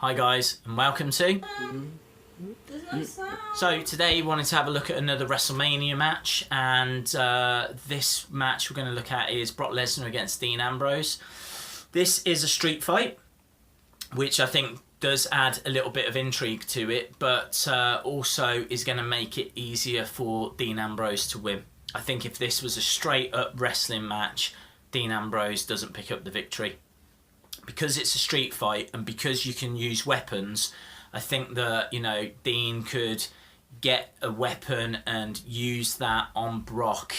Hi guys, and welcome to... So today we wanted to have a look at another Wrestlemania match, and this match we're going to look at is Brock Lesnar against Dean Ambrose. This is a street fight, which I think does add a little bit of intrigue to it, but also is going to make it easier for Dean Ambrose to win. I think if this was a straight up wrestling match, Dean Ambrose doesn't pick up the victory. Because it's a street fight and because you can use weapons, I think that, Dean could get a weapon and use that on Brock,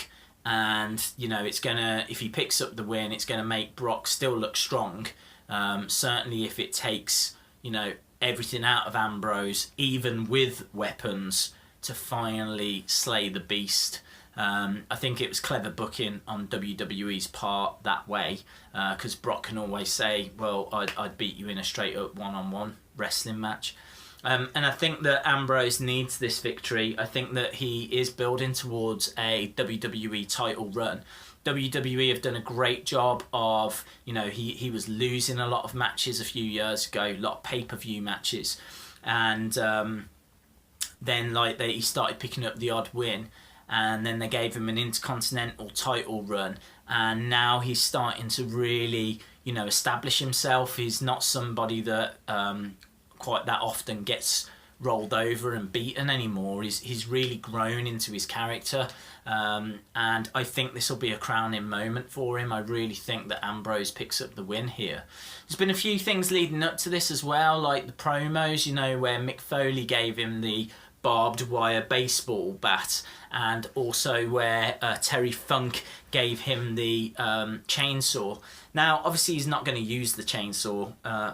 and, it's going to, if he picks up the win, it's going to make Brock still look strong. Certainly if it takes, everything out of Ambrose, even with weapons, to finally slay the beast. I think it was clever booking on WWE's part that way, because Brock can always say, well, I'd beat you in a straight up one-on-one wrestling match. And I think that Ambrose needs this victory. I think that he is building towards a WWE title run. WWE have done a great job of, he was losing a lot of matches a few years ago, a lot of pay-per-view matches. And then he started picking up the odd win. And then they gave him an Intercontinental title run, and now he's starting to really, establish himself. He's not somebody that quite that often gets rolled over and beaten anymore. He's really grown into his character, and I think this will be a crowning moment for him. I really think that Ambrose picks up the win here. There's been a few things leading up to this as well, like the promos, where Mick Foley gave him the barbed wire baseball bat, and also where Terry Funk gave him the chainsaw. Now, obviously, he's not going to use the chainsaw.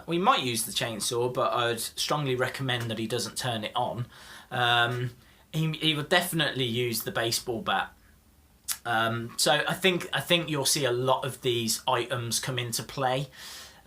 He might use the chainsaw, but I'd strongly recommend that he doesn't turn it on. He would definitely use the baseball bat. So I think you'll see a lot of these items come into play.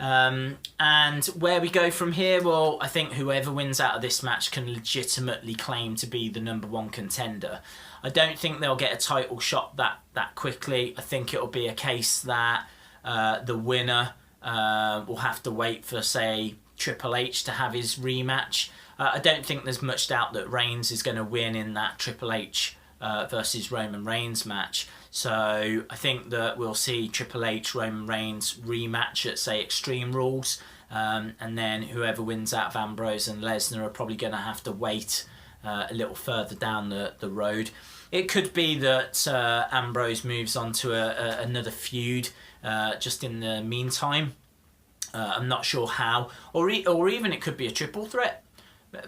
And where we go from here, well, I think whoever wins out of this match can legitimately claim to be the #1 contender. I don't think they'll get a title shot that quickly. I think it'll be a case that the winner will have to wait for, say, Triple H to have his rematch. I don't think there's much doubt that Reigns is going to win in that Triple H versus Roman Reigns match. So I think that we'll see Triple H, Roman Reigns rematch at, say, Extreme Rules, and then whoever wins out of Ambrose and Lesnar are probably going to have to wait a little further down the road. It could be that Ambrose moves on to another feud just in the meantime. I'm not sure how, or even it could be a triple threat.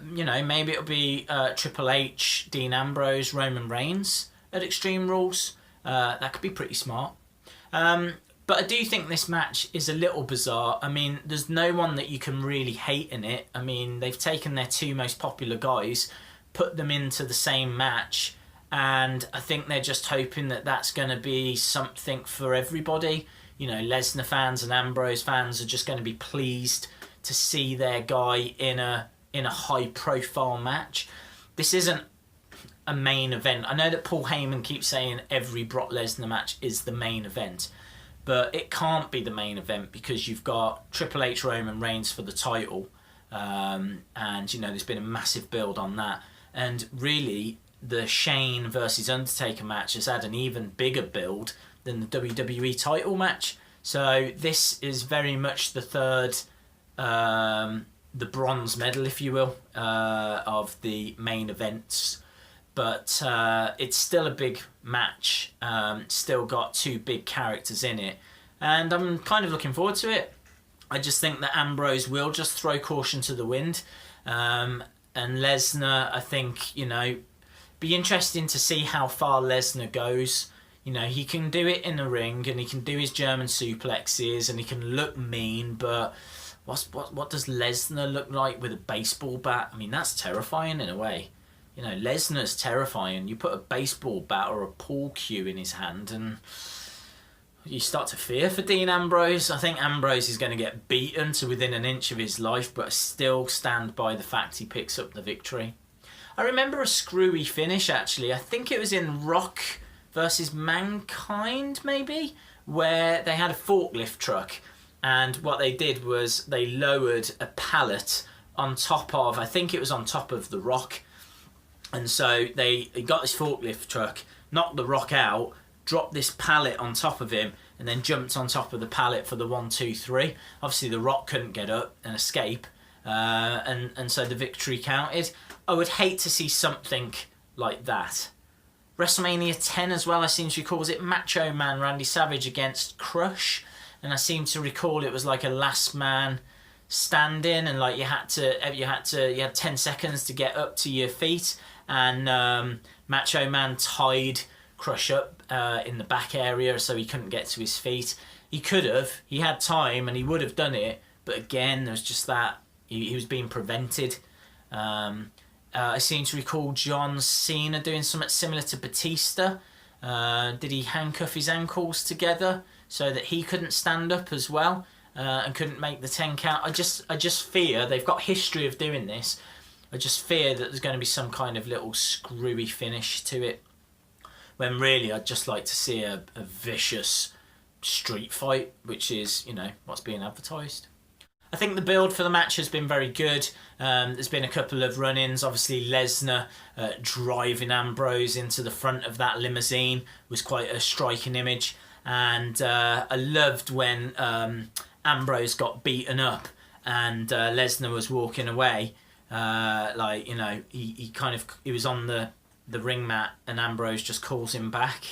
Maybe it'll be Triple H, Dean Ambrose, Roman Reigns at Extreme Rules. That could be pretty smart. But I do think this match is a little bizarre. I mean, there's no one that you can really hate in it. I mean, they've taken their two most popular guys, put them into the same match, and I think they're just hoping that that's going to be something for everybody. Lesnar fans and Ambrose fans are just going to be pleased to see their guy in a high-profile match. This isn't a main event. I know that Paul Heyman keeps saying every Brock Lesnar match is the main event, but it can't be the main event because you've got Triple H, Roman Reigns for the title, and there's been a massive build on that, and really the Shane versus Undertaker match has had an even bigger build than the WWE title match. So this is very much the third, the bronze medal, if you will, of the main events. But it's still a big match, still got two big characters in it, and I'm kind of looking forward to it. I just think that Ambrose will just throw caution to the wind, and Lesnar, I think, be interesting to see how far Lesnar goes. He can do it in the ring, and he can do his German suplexes, and he can look mean, but what does Lesnar look like with a baseball bat? I mean, that's terrifying in a way. Lesnar's terrifying. You put a baseball bat or a pool cue in his hand and you start to fear for Dean Ambrose. I think Ambrose is going to get beaten to within an inch of his life, but I still stand by the fact he picks up the victory. I remember a screwy finish, actually. I think it was in Rock versus Mankind, maybe, where they had a forklift truck, and what they did was they lowered a pallet on top of, I think it was on top of the Rock. And so he got this forklift truck, knocked the Rock out, dropped this pallet on top of him, and then jumped on top of the pallet for the 1, 2, 3. Obviously the Rock couldn't get up and escape, and so the victory counted. I would hate to see something like that. WrestleMania 10 as well, I seem to recall, was it Macho Man Randy Savage against Crush? And I seem to recall it was like a last man standing, and like you had 10 seconds to get up to your feet, and Macho Man tied Crush up in the back area so he couldn't get to his feet. He had time and he would have done it, but again, there's just that he was being prevented. I seem to recall John Cena doing something similar to Batista. Did he handcuff his ankles together so that he couldn't stand up as well, and couldn't make the 10 count? I just fear, they've got history of doing this, I just fear that there's going to be some kind of little screwy finish to it, when really I'd just like to see a vicious street fight, which is, you know, what's being advertised. I think the build for the match has been very good. There's been a couple of run-ins. Obviously, Lesnar driving Ambrose into the front of that limousine was quite a striking image. And I loved when Ambrose got beaten up and Lesnar was walking away. Like, you know, he was on the ring mat and Ambrose just calls him back.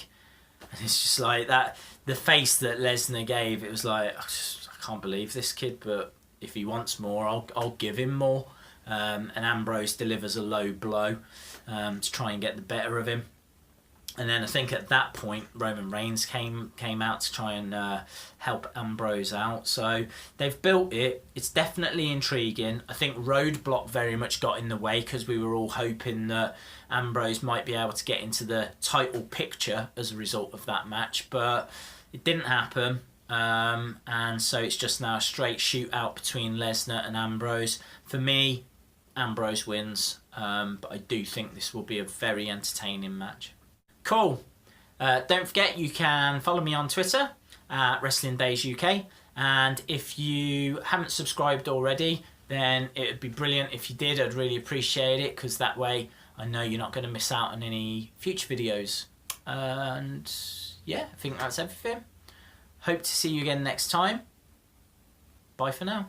And it's just like that. The face that Lesnar gave, it was like, I can't believe this kid, but if he wants more, I'll give him more. And Ambrose delivers a low blow to try and get the better of him. And then I think at that point, Roman Reigns came out to try and help Ambrose out. So they've built it. It's definitely intriguing. I think Roadblock very much got in the way because we were all hoping that Ambrose might be able to get into the title picture as a result of that match. But it didn't happen. And so it's just now a straight shootout between Lesnar and Ambrose. For me, Ambrose wins. But I do think this will be a very entertaining match. Cool. Don't forget, you can follow me on Twitter at Wrestling Days UK, and if you haven't subscribed already, then it would be brilliant if you did. I'd really appreciate it, because that way I know you're not going to miss out on any future videos. And yeah, I think that's everything. Hope to see you again next time. Bye for now.